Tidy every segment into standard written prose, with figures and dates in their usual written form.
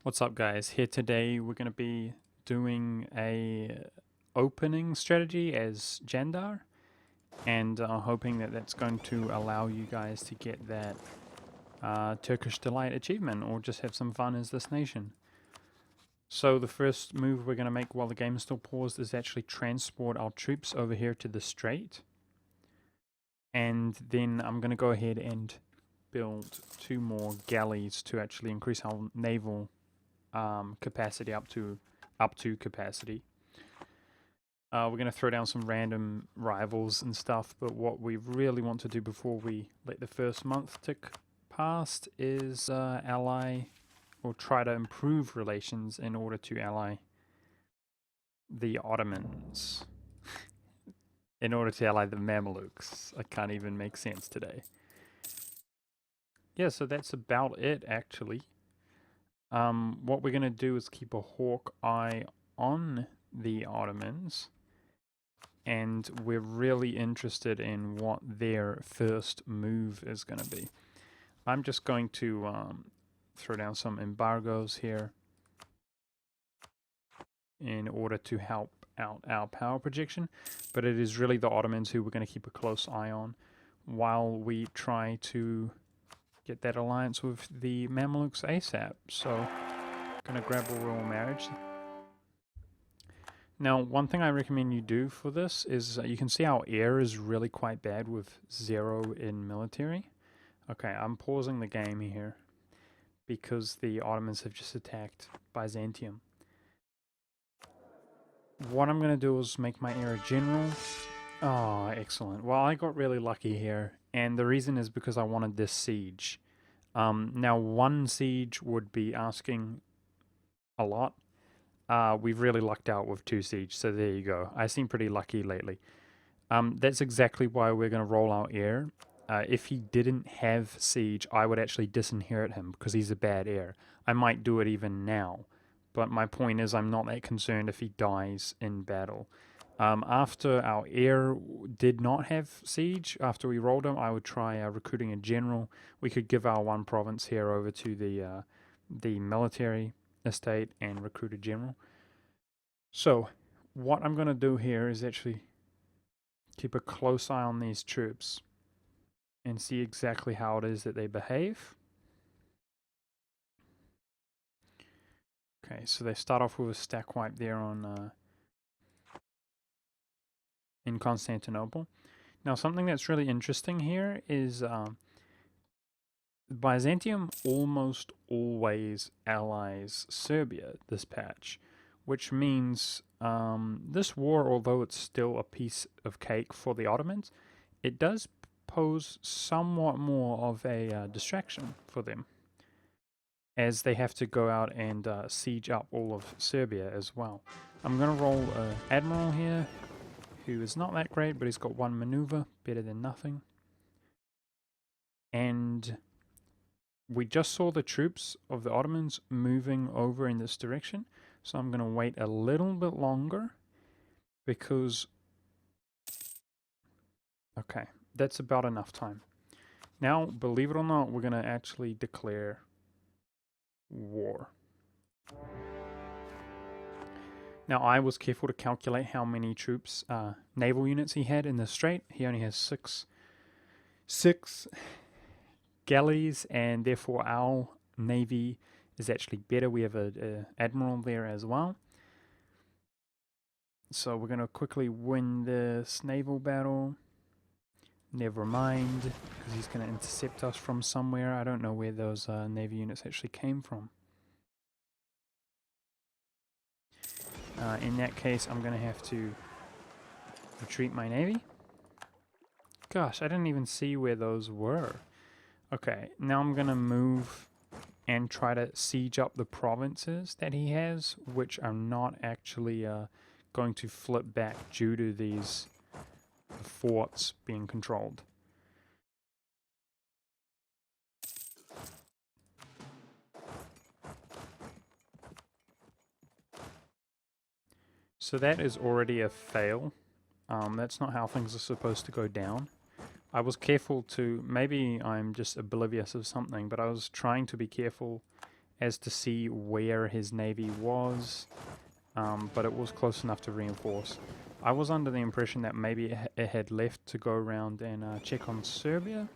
What's up, guys? Here today we're going to be doing a opening strategy as Candar, and hoping that that's going to allow you guys to get that Turkish Delight achievement or just have some fun as this nation. So the first move we're going to make while the game is still paused is actually transport our troops over here to the strait, and then I'm going to go ahead and build 2 more galleys to actually increase our naval capacity up to capacity. We're going to throw down some random rivals and stuff, but what we really want to do before we let the first month tick past is ally or try to improve relations in order to ally the Ottomans. In order to ally the Mamelukes. I can't even make sense today. Yeah, so that's about it actually. What we're going to do is keep a hawk eye on the Ottomans, and we're really interested in what their first move is going to be. I'm just going to throw down some embargoes here in order to help out our power projection, but it is really the Ottomans who we're going to keep a close eye on while we try to get that alliance with the Mamelukes ASAP. So, gonna grab a royal marriage. Now, one thing I recommend you do for this is you can see our air is really quite bad with 0 in military. Okay, I'm pausing the game here because the Ottomans have just attacked Byzantium. What I'm going to do is make my air a general. Oh, excellent. Well, I got really lucky here, and the reason is because I wanted this siege. Now, 1 siege would be asking a lot. We've really lucked out with 2 siege, so there you go. I seem pretty lucky lately. That's exactly why we're going to roll our heir. If he didn't have siege, I would actually disinherit him because he's a bad heir. I might do it even now, but my point is I'm not that concerned if he dies in battle. After our heir did not have siege, after we rolled him, I would try recruiting a general. We could give our 1 province here over to the military estate and recruit a general. So, what I'm going to do here is actually keep a close eye on these troops and see exactly how it is that they behave. Okay, so they start off with a stack wipe there on in Constantinople. Now, something that's really interesting here is Byzantium almost always allies Serbia this patch, which means this war, although it's still a piece of cake for the Ottomans, it does pose somewhat more of a distraction for them, as they have to go out and siege up all of Serbia as well. I'm going to roll an admiral here, who is not that great, but he's got 1 maneuver, better than nothing. And we just saw the troops of the Ottomans moving over in this direction, so I'm going to wait a little bit longer because, okay, that's about enough time. Now, believe it or not, we're going to actually declare war. Now, I was careful to calculate how many troops, naval units he had in the strait. He only has 6 galleys, and therefore our navy is actually better. We have a admiral there as well. So we're going to quickly win this naval battle. Never mind, because he's going to intercept us from somewhere. I don't know where those navy units actually came from. In that case, I'm going to have to retreat my navy. Gosh, I didn't even see where those were. Okay, now I'm going to move and try to siege up the provinces that he has, which are not actually going to flip back due to these forts being controlled. So that is already a fail. That's not how things are supposed to go down. I was careful to, maybe I'm just oblivious of something, but I was trying to be careful as to see where his navy was, but it was close enough to reinforce. I was under the impression that maybe it had left to go around and check on Serbia.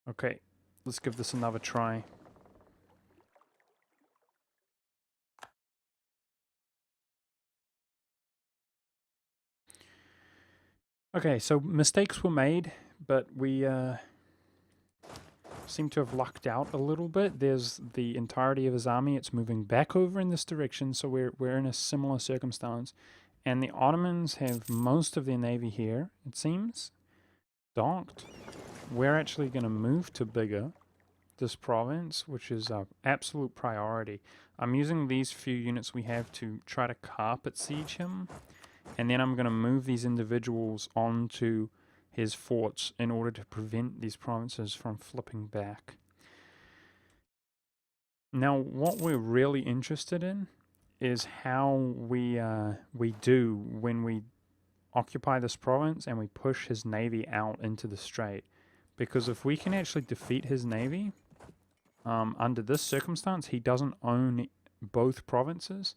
Okay, let's give this another try. Okay, so mistakes were made, but we seem to have lucked out a little bit. There's the entirety of his army. It's moving back over in this direction, so we're in a similar circumstance. And the Ottomans have most of their navy here, it seems, docked. We're actually going to move to Bigger, this province, which is our absolute priority. I'm using these few units we have to try to carpet siege him, and then I'm going to move these individuals onto his forts in order to prevent these provinces from flipping back. Now, what we're really interested in is how we do when we occupy this province and we push his navy out into the strait. Because if we can actually defeat his navy, under this circumstance, he doesn't own both provinces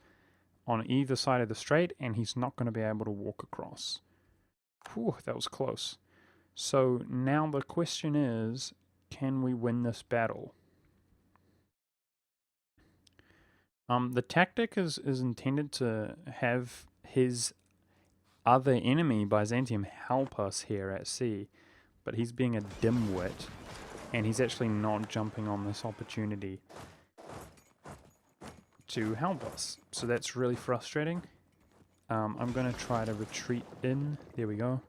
on either side of the strait, and he's not going to be able to walk across. Whew, that was close. So now the question is, can we win this battle? The tactic is intended to have his other enemy, Byzantium, help us here at sea, but he's being a dimwit, and he's actually not jumping on this opportunity to help us. So that's really frustrating. I'm going to try to retreat in. There we go.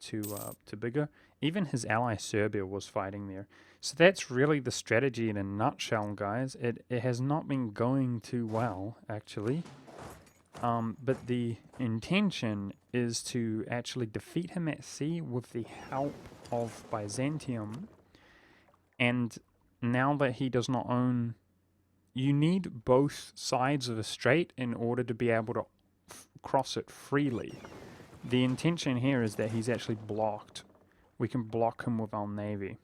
To Bigger. Even his ally Serbia was fighting there. So that's really the strategy in a nutshell, guys. It has not been going too well, actually. But the intention is to actually defeat him at sea with the help of Byzantium. And now that he does not own... You need both sides of a strait in order to be able to cross it freely. The intention here is that he's actually blocked. We can block him with our navy.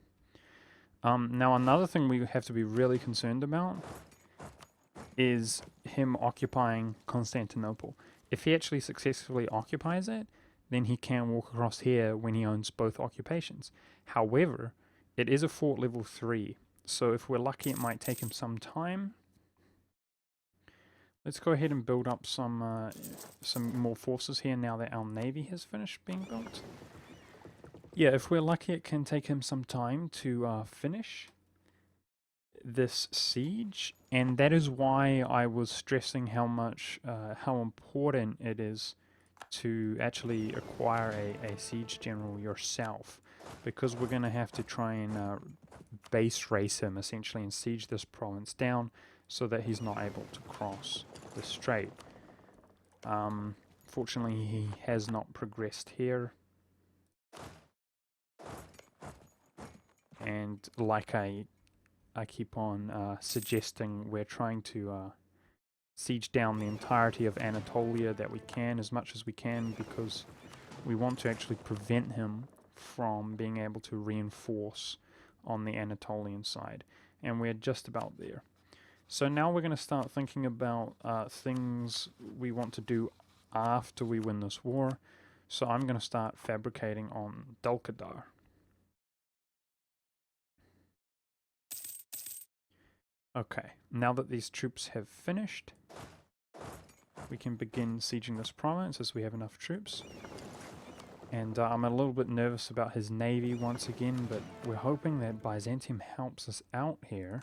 Now another thing we have to be really concerned about is him occupying Constantinople. If he actually successfully occupies it, then he can walk across here when he owns both occupations. However, it is a fort level 3, so if we're lucky it might take him some time. Let's go ahead and build up some more forces here now that our navy has finished being built. Yeah, if we're lucky it can take him some time to finish this siege, and that is why I was stressing how important it is to actually acquire a siege general yourself, because we're going to have to try and base race him essentially and siege this province down so that he's not able to cross the strait. Fortunately, he has not progressed here. And like I keep on suggesting, we're trying to siege down the entirety of Anatolia that we can, as much as we can, because we want to actually prevent him from being able to reinforce on the Anatolian side. And we're just about there. So now we're going to start thinking about things we want to do after we win this war. So I'm going to start fabricating on Candar. Okay, now that these troops have finished, we can begin sieging this province as we have enough troops. And I'm a little bit nervous about his navy once again, but we're hoping that Byzantium helps us out here,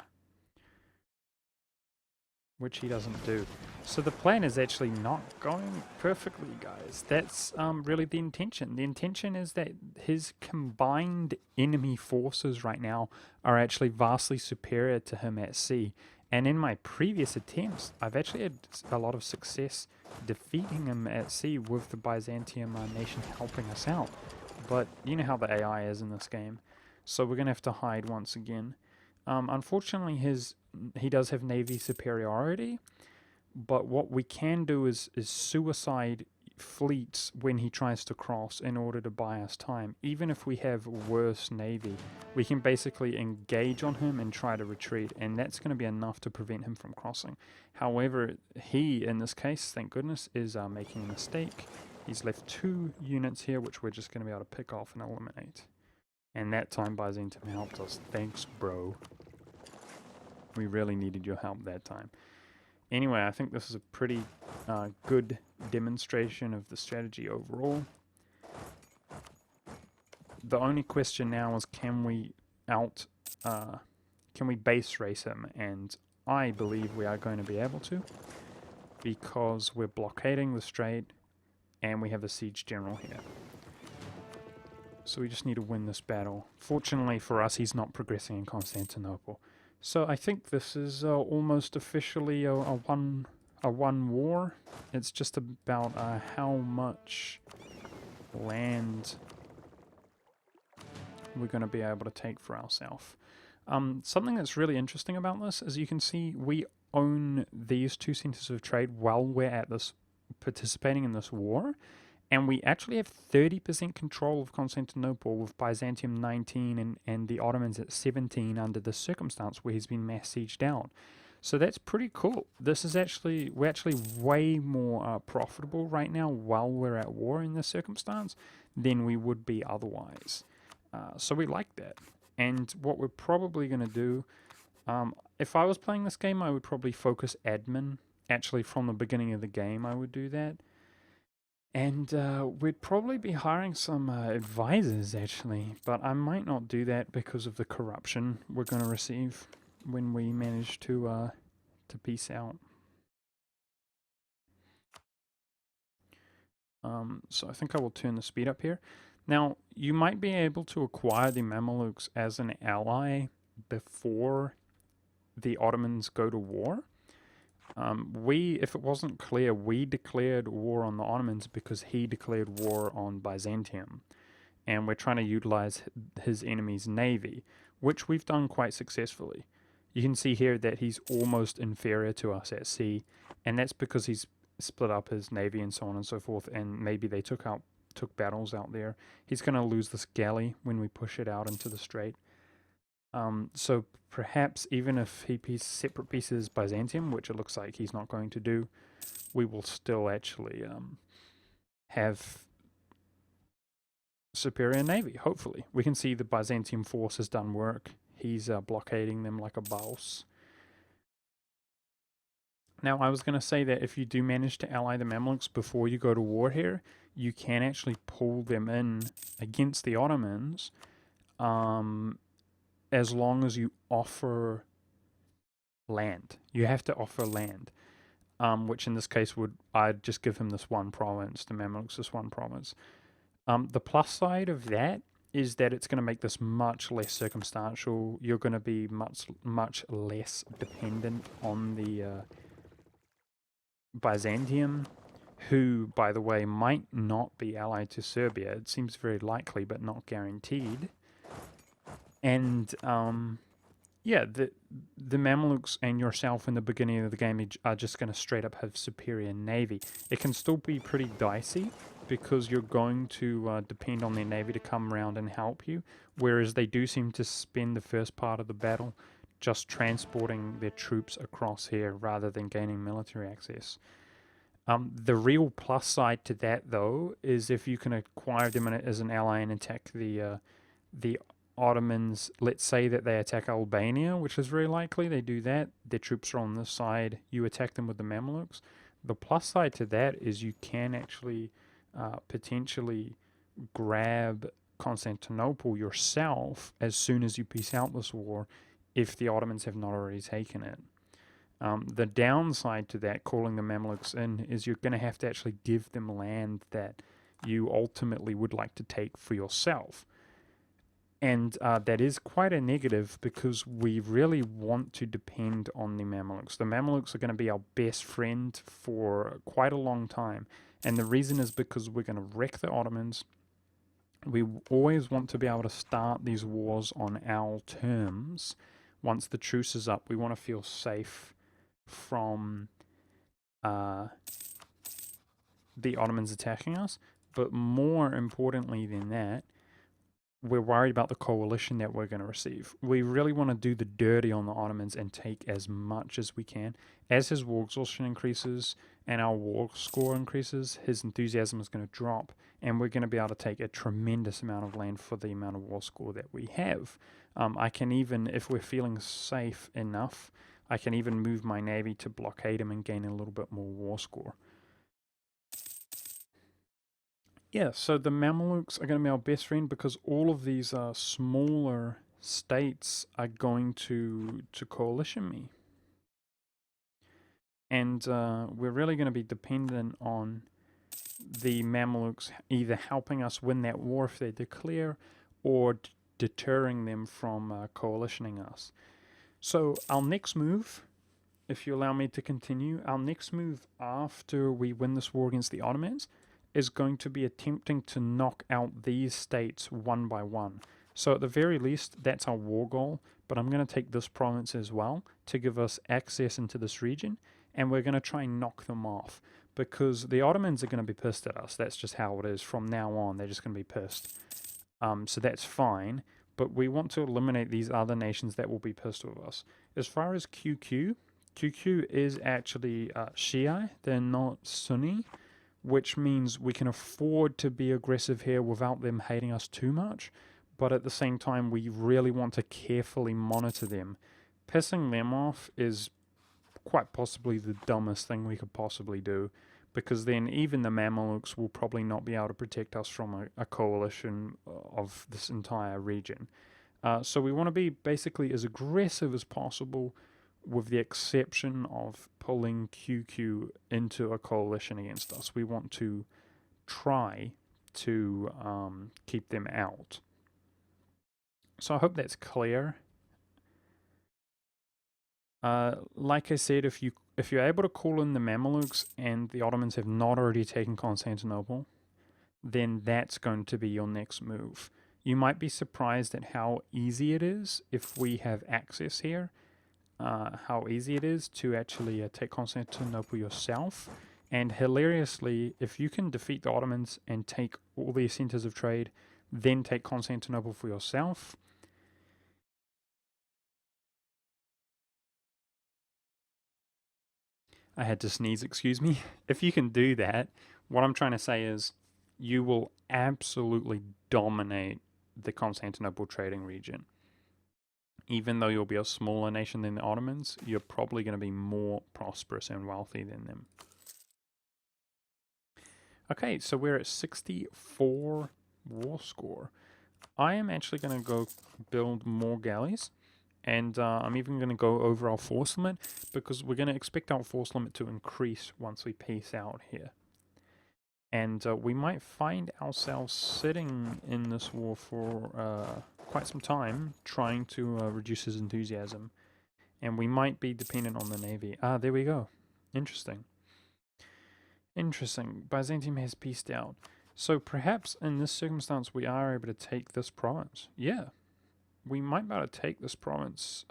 which he doesn't do. So the plan is actually not going perfectly, guys. That's really the intention. The intention is that his combined enemy forces right now are actually vastly superior to him at sea. And in my previous attempts, I've actually had a lot of success defeating him at sea with the Byzantium nation helping us out. But you know how the AI is in this game. So we're going to have to hide once again. Unfortunately, he does have navy superiority, but what we can do is suicide fleets when he tries to cross in order to buy us time. Even if we have worse navy, we can basically engage on him and try to retreat, and that's going to be enough to prevent him from crossing. However, he, in this case, thank goodness, is making a mistake. He's left 2 units here, which we're just going to be able to pick off and eliminate. And that time Byzantium helped us. Thanks, bro. We really needed your help that time. Anyway, I think this is a pretty good demonstration of the strategy overall. The only question now is, can we base race him? And I believe we are going to be able to, because we're blockading the strait and we have a siege general here. So we just need to win this battle. Fortunately for us, he's not progressing in Constantinople. So I think this is almost officially a one war. It's just about how much land we're going to be able to take for ourselves. Something that's really interesting about this is you can see we own these 2 centers of trade while we're at this participating in this war. And we actually have 30% control of Constantinople, with Byzantium 19 and the Ottomans at 17 under this circumstance where he's been mass sieged out. So that's pretty cool. This is we're actually way more profitable right now while we're at war in this circumstance than we would be otherwise. So we like that. And what we're probably going to do, if I was playing this game, I would probably focus admin. Actually, from the beginning of the game, I would do that. And we'd probably be hiring some advisors, actually, but I might not do that because of the corruption we're going to receive when we manage to peace out. So I think I will turn the speed up here. Now, you might be able to acquire the Mamelukes as an ally before the Ottomans go to war. If it wasn't clear, we declared war on the Ottomans because he declared war on Byzantium. And we're trying to utilize his enemy's navy, which we've done quite successfully. You can see here that he's almost inferior to us at sea, and that's because he's split up his navy and so on and so forth, and maybe they took battles out there. He's going to lose this galley when we push it out into the strait. So perhaps even if he separate pieces Byzantium, which it looks like he's not going to do, we will still actually have superior navy, hopefully. We can see the Byzantium force has done work. He's blockading them like a boss. Now, I was going to say that if you do manage to ally the Mamluks before you go to war here, you can actually pull them in against the Ottomans, as long as you offer land. You have to offer land, which in this case I'd just give him this one province, the Mamluks this one province. The plus side of that is that it's going to make this much less circumstantial. You're going to be much less dependent on the Byzantium, who, by the way, might not be allied to Serbia. It seems very likely, but not guaranteed. And yeah, the Mamluks and yourself in the beginning of the game are just going to straight up have superior navy. It can still be pretty dicey because you're going to depend on their navy to come around and help you, whereas they do seem to spend the first part of the battle just transporting their troops across here rather than gaining military access. The real plus side to that, though, is if you can acquire them as an ally and attack the Ottomans. Let's say that they attack Albania, which is very likely. They do that. Their troops are on this side. You attack them with the Mamluks. The plus side to that is you can actually potentially grab Constantinople yourself as soon as you peace out this war, if the Ottomans have not already taken it. The downside to that, calling the Mamluks in, is you're going to have to actually give them land that you ultimately would like to take for yourself. And that is quite a negative because we really want to depend on the Mamluks. The Mamluks are going to be our best friend for quite a long time. And the reason is because we're going to wreck the Ottomans. We always want to be able to start these wars on our terms. Once the truce is up, we want to feel safe from the Ottomans attacking us, but more importantly than that, we're worried about the coalition that we're going to receive. We really want to do the dirty on the Ottomans and take as much as we can. As his war exhaustion increases and our war score increases, his enthusiasm is going to drop, and we're going to be able to take a tremendous amount of land for the amount of war score that we have. I can even, if we're feeling safe enough, I can even move my navy to blockade him and gain a little bit more war score. Yeah, so the Mamelukes are going to be our best friend because all of these smaller states are going to coalition me. And we're really going to be dependent on the Mamelukes either helping us win that war if they declare, or deterring them from coalitioning us. So our next move, if you allow me to continue, our next move after we win this war against the Ottomans is going to be attempting to knock out these states one by one. So at the very least, that's our war goal, but I'm going to take this province as well to give us access into this region, and we're going to try and knock them off, because the Ottomans are going to be pissed at us. That's just how it is. From now on, they're just going to be pissed. So that's fine, but we want to eliminate these other nations that will be pissed with us. As far as QQ is actually Shia, they're not Sunni, which means we can afford to be aggressive here without them hating us too much, but at the same time we really want to carefully monitor them. Pissing them off is quite possibly the dumbest thing we could possibly do, because then even the Mamelukes will probably not be able to protect us from a coalition of this entire region. So we want to be basically as aggressive as possible, with the exception of pulling QQ into a coalition against us. We want to try to keep them out. So I hope that's clear. Like I said, if you're able to call in the Mamelukes and the Ottomans have not already taken Constantinople, then that's going to be your next move. You might be surprised at how easy it is if we have access here. How easy it is to actually take Constantinople yourself. And hilariously, if you can defeat the Ottomans and take all their centers of trade, then take Constantinople for yourself, I had to sneeze, excuse me. If you can do that, what I'm trying to say is you will absolutely dominate the Constantinople trading region. Even though you'll be a smaller nation than the Ottomans, you're probably going to be more prosperous and wealthy than them. Okay, so we're at 64 war score. I am actually going to go build more galleys, and I'm even going to go over our force limit, because we're going to expect our force limit to increase once we peace out here. And we might find ourselves sitting in this war for quite some time, trying to reduce his enthusiasm. And we might be dependent on the navy. Ah, there we go. Interesting. Interesting. Byzantium has peaced out. So perhaps in this circumstance we are able to take this province. Yeah. We might be able to take this province.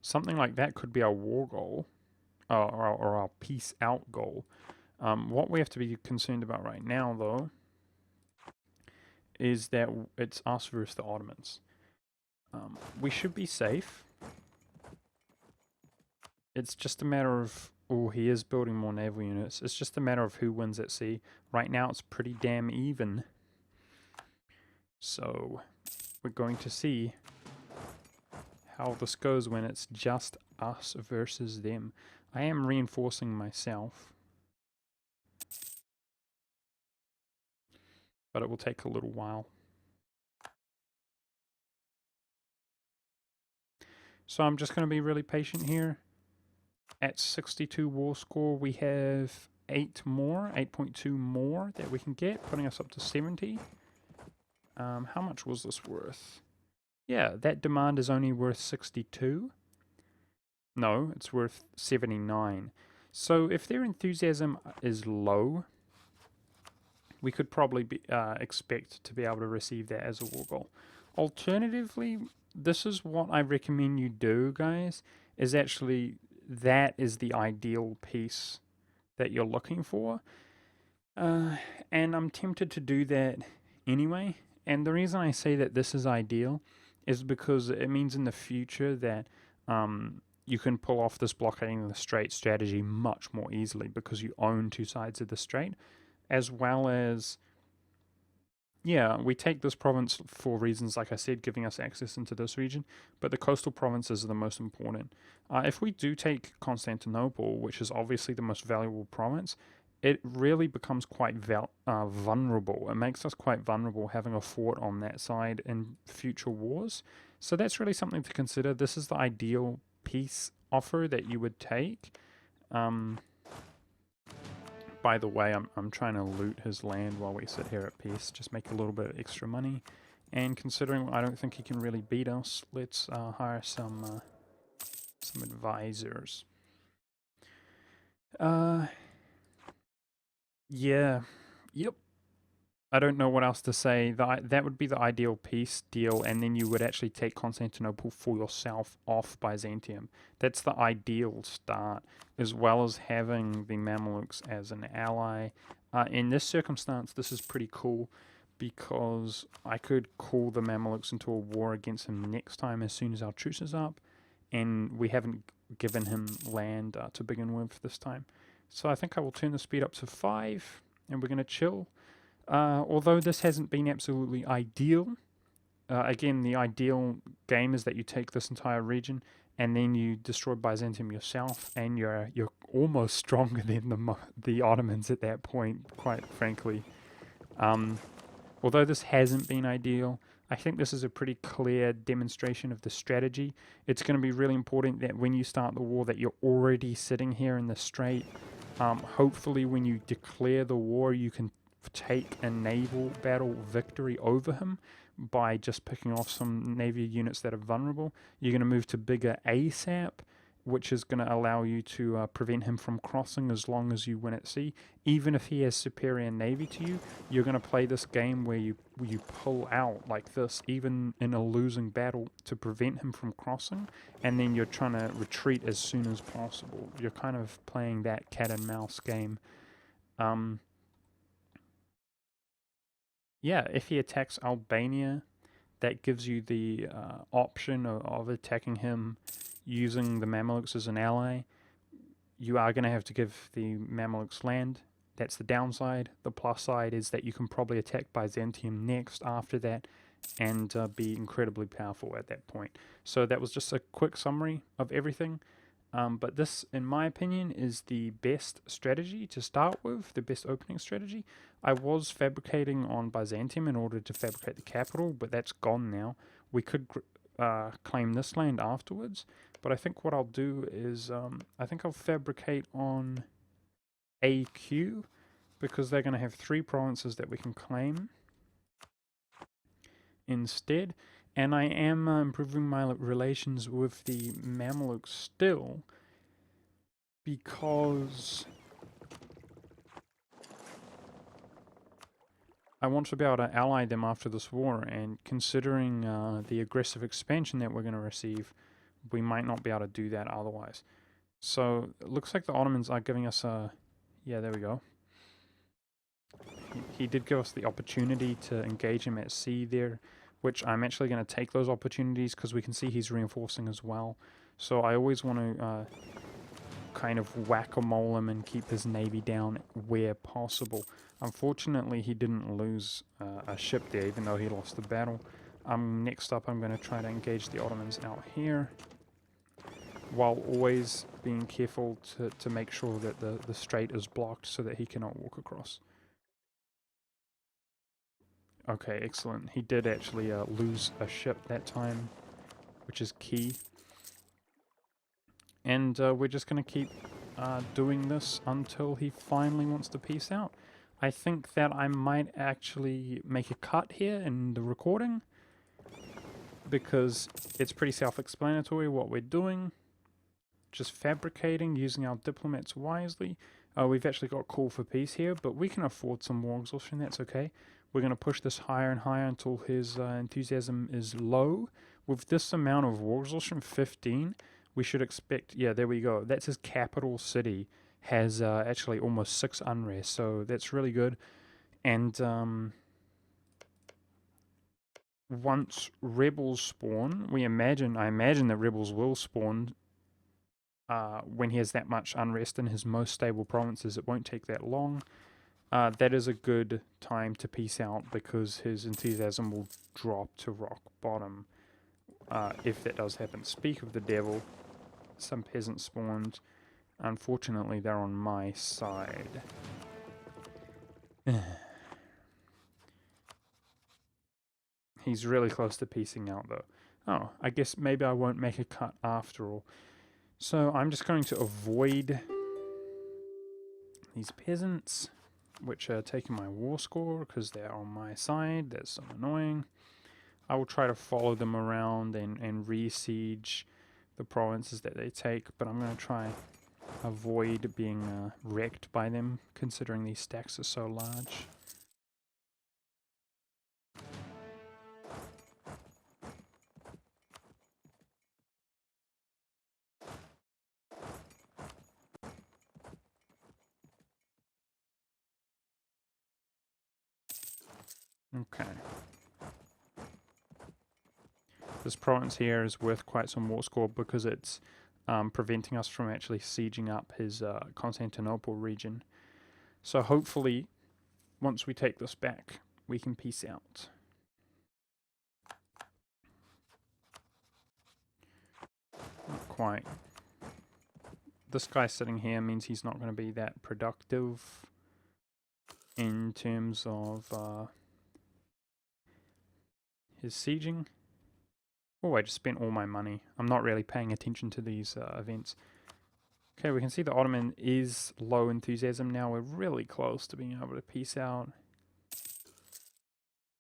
Something like that could be our war goal. Or our peace out goal. What we have to be concerned about right now, though, is that it's us versus the Ottomans. We should be safe. It's just a matter of... Oh, he is building more naval units. It's just a matter of who wins at sea. Right now, it's pretty damn even. So, we're going to see how this goes when it's just us versus them. I am reinforcing myself, but it will take a little while. So I'm just going to be really patient here. At 62 war score, we have 8.2 more that we can get, putting us up to 70. How much was this worth? Yeah, that demand is only worth 62. No, it's worth 79. So if their enthusiasm is low, we could probably expect to be able to receive that as a war goal. Alternatively, this is what I recommend you do, guys, is actually that is the ideal peace that you're looking for. And I'm tempted to do that anyway. And the reason I say that this is ideal is because it means in the future that you can pull off this blockading the strait strategy much more easily because you own two sides of the strait, as well as, yeah, we take this province for reasons, like I said, giving us access into this region, but the coastal provinces are the most important. If we do take Constantinople, which is obviously the most valuable province, it really becomes quite vulnerable. It makes us quite vulnerable having a fort on that side in future wars. So that's really something to consider. This is the ideal peace offer that you would take. By the way, I'm trying to loot his land while we sit here at peace, just make a little bit of extra money. And considering I don't think he can really beat us, let's hire some advisors. Yeah, yep. I don't know what else to say. That would be the ideal peace deal, and then you would actually take Constantinople for yourself off Byzantium. That's the ideal start, as well as having the Mamelukes as an ally. In this circumstance, this is pretty cool because I could call the Mamelukes into a war against him next time as soon as our truce is up, and we haven't given him land to begin with this time. So I think I will turn the speed up to 5, and we're going to chill. Although this hasn't been absolutely ideal, again, the ideal game is that you take this entire region and then you destroy Byzantium yourself, and you're almost stronger than the Ottomans at that point, quite frankly. Although this hasn't been ideal, I think this is a pretty clear demonstration of the strategy. It's going to be really important that when you start the war that you're already sitting here in the strait. Hopefully when you declare the war, you can take a naval battle victory over him by just picking off some navy units that are vulnerable. You're going to move to bigger ASAP, which is going to allow you to prevent him from crossing as long as you win at sea. Even if he has superior navy to you, you're going to play this game where you pull out like this, even in a losing battle, to prevent him from crossing, and then you're trying to retreat as soon as possible. You're kind of playing that cat and mouse game. Yeah, if he attacks Albania, that gives you the option of attacking him using the Mamelukes as an ally. You are going to have to give the Mamelukes land. That's the downside. The plus side is that you can probably attack Byzantium next after that and be incredibly powerful at that point. So that was just a quick summary of everything. But this, in my opinion, is the best strategy to start with, the best opening strategy. I was fabricating on Byzantium in order to fabricate the capital, but that's gone now. We could claim this land afterwards, but I think what I'll do is I think I'll fabricate on AQ, because they're going to have 3 provinces that we can claim instead. And I am improving my relations with the Mamelukes still, because I want to be able to ally them after this war, and considering the aggressive expansion that we're going to receive, we might not be able to do that otherwise. So it looks like the Ottomans are giving us a... yeah, there we go. He did give us the opportunity to engage him at sea there, which I'm actually going to take those opportunities because we can see he's reinforcing as well. So I always want to kind of whack-a-mole him and keep his navy down where possible. Unfortunately, he didn't lose a ship there, even though he lost the battle. Next up, I'm going to try to engage the Ottomans out here, while always being careful to make sure that the strait is blocked so that he cannot walk across. Okay, excellent. He did actually lose a ship that time, which is key. And we're just going to keep doing this until he finally wants to peace out. I think that I might actually make a cut here in the recording, because it's pretty self-explanatory what we're doing. Just fabricating, using our diplomats wisely. We've actually got call for peace here, but we can afford some war exhaustion, that's okay. We're going to push this higher and higher until his enthusiasm is low. With this amount of war exhaustion, 15, we should expect... yeah, there we go. That's his capital city. has actually almost 6 unrest, so that's really good. And once rebels spawn, I imagine that rebels will spawn when he has that much unrest in his most stable provinces. It won't take that long. That is a good time to peace out because his enthusiasm will drop to rock bottom if that does happen. Speak of the devil, some peasants spawned. Unfortunately, they're on my side. He's really close to piecing out though. Oh, I guess maybe I won't make a cut after all. So I'm just going to avoid these peasants, which are taking my war score because they're on my side. That's so annoying. I will try to follow them around and re-siege the provinces that they take, but I'm going to try avoid being wrecked by them considering these stacks are so large. Okay. This province here is worth quite some war score because it's preventing us from actually sieging up his Constantinople region. So hopefully, once we take this back, we can peace out. Not quite. This guy sitting here means he's not going to be that productive in terms of his sieging. Oh, I just spent all my money. I'm not really paying attention to these events. Okay, we can see the Ottoman is low enthusiasm now. We're really close to being able to peace out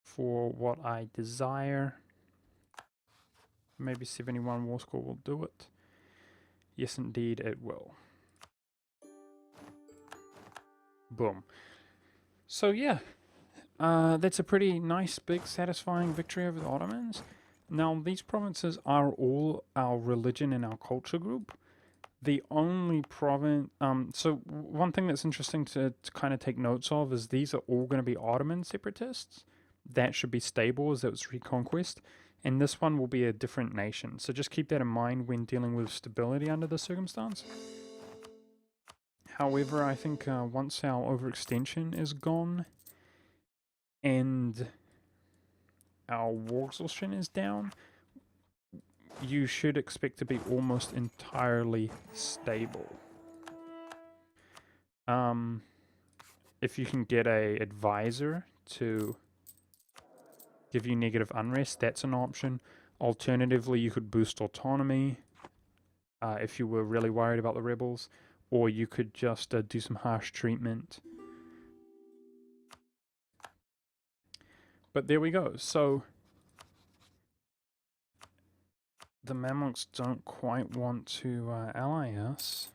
for what I desire. Maybe 71 war score will do it. Yes, indeed, it will. Boom. So yeah, that's a pretty nice, big, satisfying victory over the Ottomans. Now, these provinces are all our religion and our culture group. The only province... so one thing that's interesting to kind of take notes of is these are all going to be Ottoman separatists. That should be stable as it was Reconquest. And this one will be a different nation. So just keep that in mind when dealing with stability under this circumstance. However, I think once our overextension is gone and our war exhaustion is down, you should expect to be almost entirely stable. If you can get a advisor to give you negative unrest, that's an option. Alternatively, you could boost autonomy if you were really worried about the rebels, or you could just do some harsh treatment. But there we go. So the Mamluks don't quite want to ally us.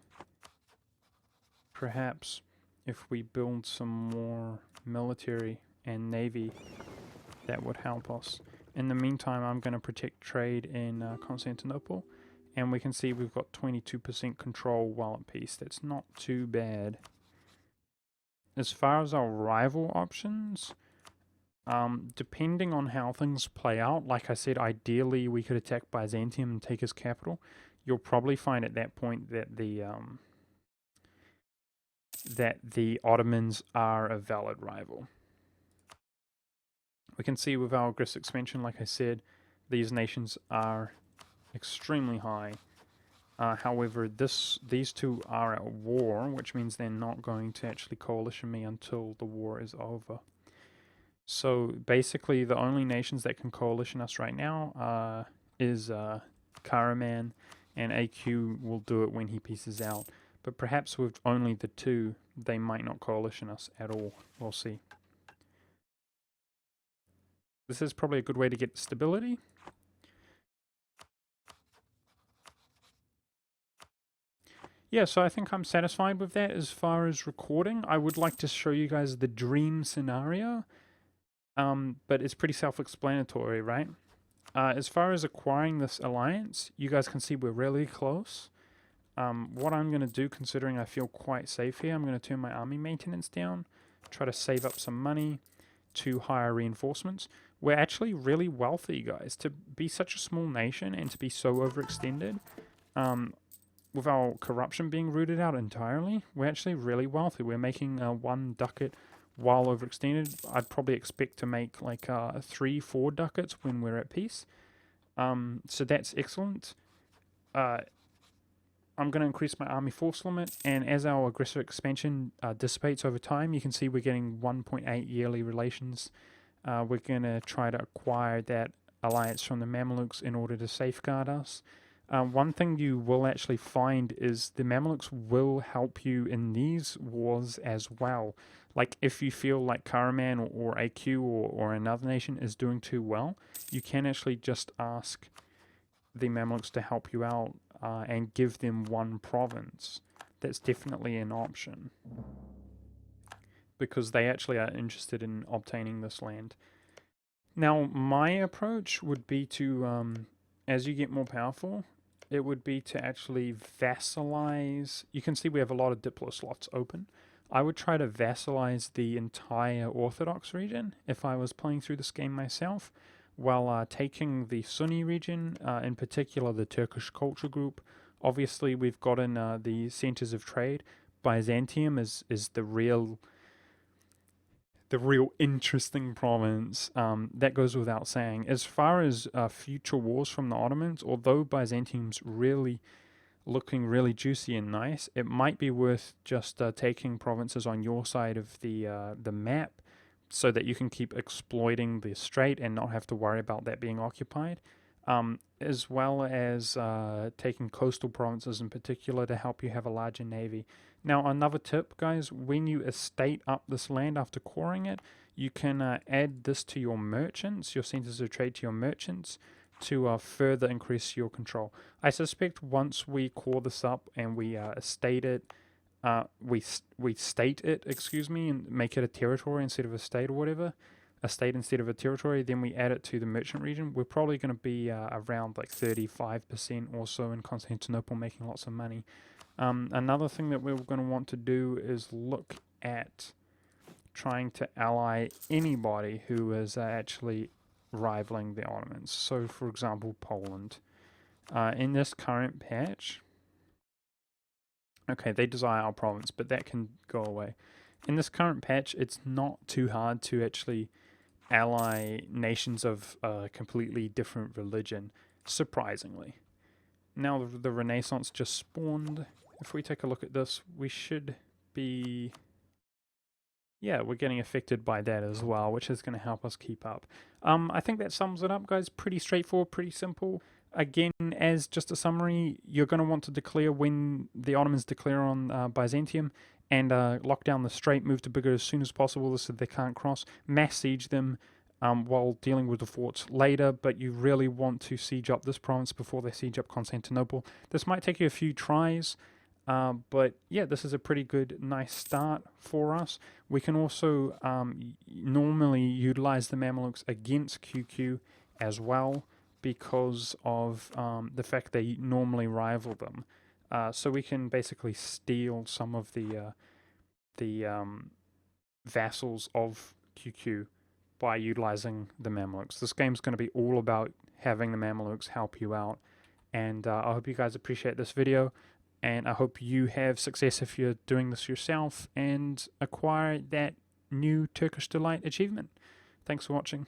Perhaps if we build some more military and navy, that would help us. In the meantime, I'm going to protect trade in Constantinople, and we can see we've got 22% control while at peace. That's not too bad. As far as our rival options, depending on how things play out, like I said, ideally we could attack Byzantium and take his capital. You'll probably find at that point that the Ottomans are a valid rival. We can see with our aggressive expansion, like I said, these nations are extremely high. However, these two are at war, which means they're not going to actually coalition me until the war is over. So basically, the only nations that can coalition us right now is Karaman, and AQ will do it when he pieces out. But perhaps with only the two, they might not coalition us at all. We'll see. This is probably a good way to get stability. Yeah, so I think I'm satisfied with that as far as recording. I would like to show you guys the dream scenario, but it's pretty self-explanatory, right? As far as acquiring this alliance, you guys can see we're really close. what I'm going to do, considering I feel quite safe here, I'm going to turn my army maintenance down, try to save up some money to hire reinforcements. We're actually really wealthy, guys. To be such a small nation and to be so overextended, with our corruption being rooted out entirely, we're actually really wealthy. We're making 1 ducat while overextended. I'd probably expect to make like 3-4 ducats when we're at peace. So that's excellent. I'm going to increase my army force limit, and as our aggressive expansion dissipates over time, you can see we're getting 1.8 yearly relations. We're going to try to acquire that alliance from the Mamelukes in order to safeguard us. One thing you will actually find is the Mamelukes will help you in these wars as well. Like if you feel like Karaman or AQ or another nation is doing too well, you can actually just ask the Mamelukes to help you out and give them 1 province. That's definitely an option, because they actually are interested in obtaining this land. Now, my approach would be to, as you get more powerful, it would be to actually vassalize. You can see we have a lot of Diplo slots open. I would try to vassalize the entire Orthodox region if I was playing through this game myself, while taking the Sunni region, in particular the Turkish culture group. Obviously, we've gotten the centers of trade. Byzantium is the real interesting province. That goes without saying. As far as future wars from the Ottomans, although Byzantium's really looking really juicy and nice, it might be worth just taking provinces on your side of the map, so that you can keep exploiting the strait and not have to worry about that being occupied, as well as taking coastal provinces in particular to help you have a larger navy. Now, another tip, guys, when you estate up this land after coring it, you can add this to your merchants, your centers of trade to your merchants, to further increase your control. I suspect once we core this up and we estate it, we state it, excuse me, and make it a territory instead of a state or whatever, a state instead of a territory, then we add it to the merchant region. We're probably going to be around like 35% or so in Constantinople, making lots of money. Another thing that we're going to want to do is look at trying to ally anybody who is actually rivaling the Ottomans. So, for example, Poland. In this current patch, okay, they desire our province, but that can go away. In this current patch, it's not too hard to actually ally nations of a completely different religion, surprisingly. Now the Renaissance just spawned. If we take a look at this, we should be... yeah, we're getting affected by that as well, which is going to help us keep up. I think that sums it up, guys. Pretty straightforward, pretty simple. Again, as just a summary, you're going to want to declare when the Ottomans declare on Byzantium, and lock down the strait, move to bigger as soon as possible so they can't cross. Mass siege them while dealing with the forts later, but you really want to siege up this province before they siege up Constantinople. This might take you a few tries, but yeah, this is a pretty good, nice start for us. We can also normally utilize the Mamelukes against QQ as well, because of the fact they normally rival them. So we can basically steal some of the vassals of QQ by utilizing the Mamelukes. This game's going to be all about having the Mamelukes help you out, and I hope you guys appreciate this video, and I hope you have success if you're doing this yourself and acquire that new Turkish Delight achievement. Thanks for watching.